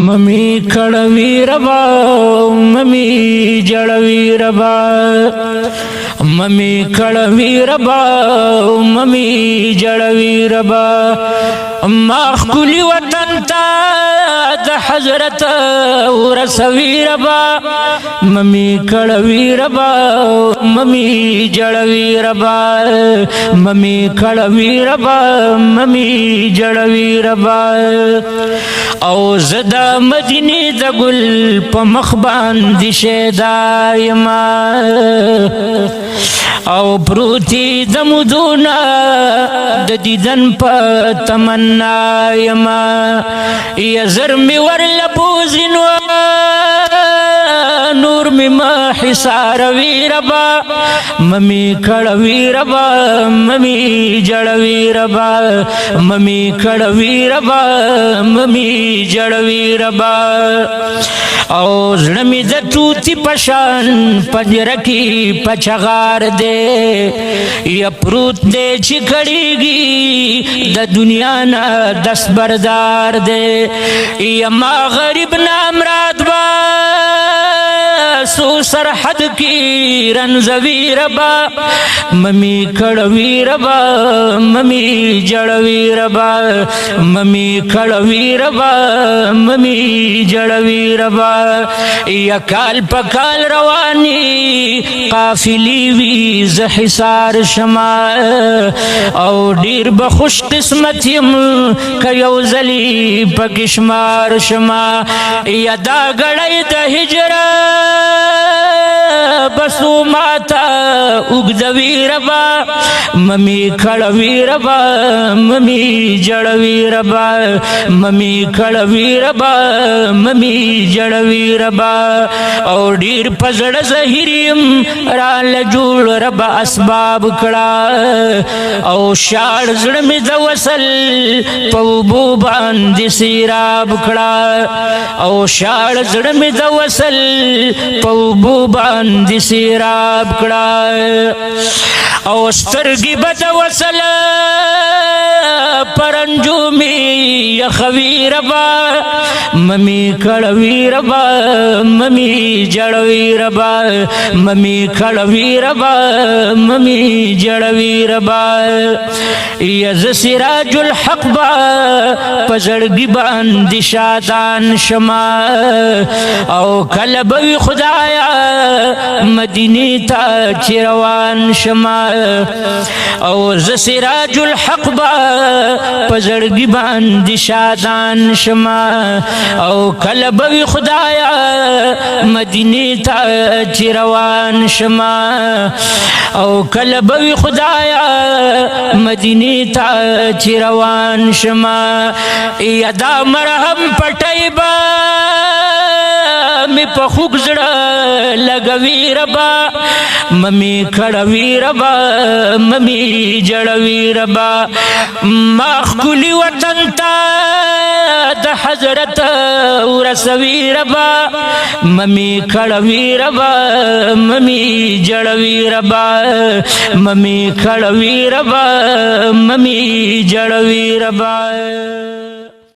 मम्मी कड़वी रबा मम्मी जड़वी रबा मम्मी कड़वी रबा मम्मी जड़वी रबा माखुली वतन ता द हजरत रसवी रबा मम्मी कड़वी रबा मम्मी जड़वी रबा मम्मी कड़वी रबा मम्मी जड़वी रबा او زدا مدینی د گل په مخ باندې شیدایما او پروتی د مدونا د دیدن په تمنا یما یا زرمی ورلبوزن نور می ما حصار وی ربا ممی کڑوی ربا ممی جڑوی ربا ممی کڑوی ربا ممی جڑوی ربا او زړمی د توتی پشان پجرکی پچغار دے یا پروت دے چې کړيږي د دنیا نه دس بردار دے یا ما غریب نامراد با سو سرحد کی رنزوی ربا ممی کڑوی ربا ممی جڑوی ربا ممی کڑوی ربا ممی جڑوی ربا یا کال پکال روانی قافلی وی زحسار شما او ډیر بخوش قسمت یم کیوزلی پکشمار شما یا دا گڑی د هجرت بسو ماتا اگدوی ربا ممی کڑوی ربا ممی جڑوی ربا ممی کڑوی ربا ممی جڑوی ربا او ډیر پزړ زهریم را لجوړ ربا اسباب کړه او شاړ زړه می د وصل پوبو باندې سیراب کړه او شاړ زړه می د وصل پوبو باندې سیراب کړه او سترګي بد وصل پرنجومی یخوی ربا ممی کڑوی ربا ممی جڑوی ربا ممی کڑوی ربا ممی جڑوی ربا یز سراج الحق با پزړګي باندې شادان شما او کلبوی خدایا مدینی تا چروان شما او ز سراج الحق با پزړګي باندې شادان شما او کلبوی خدایا مدینی تا چروان شما او کلبوی خدایا مدینی تا چروان شما یدا مرهم پټایبا می په خوږ زړه لګوي ربا ممی کړوي ربا ممی جړوي ربا مخکلی وطن تا د حضرت ورسوي ربا ممی کړوي ربا ممی جړوي ربا ممی کړوي ربا ممی جړوي ربا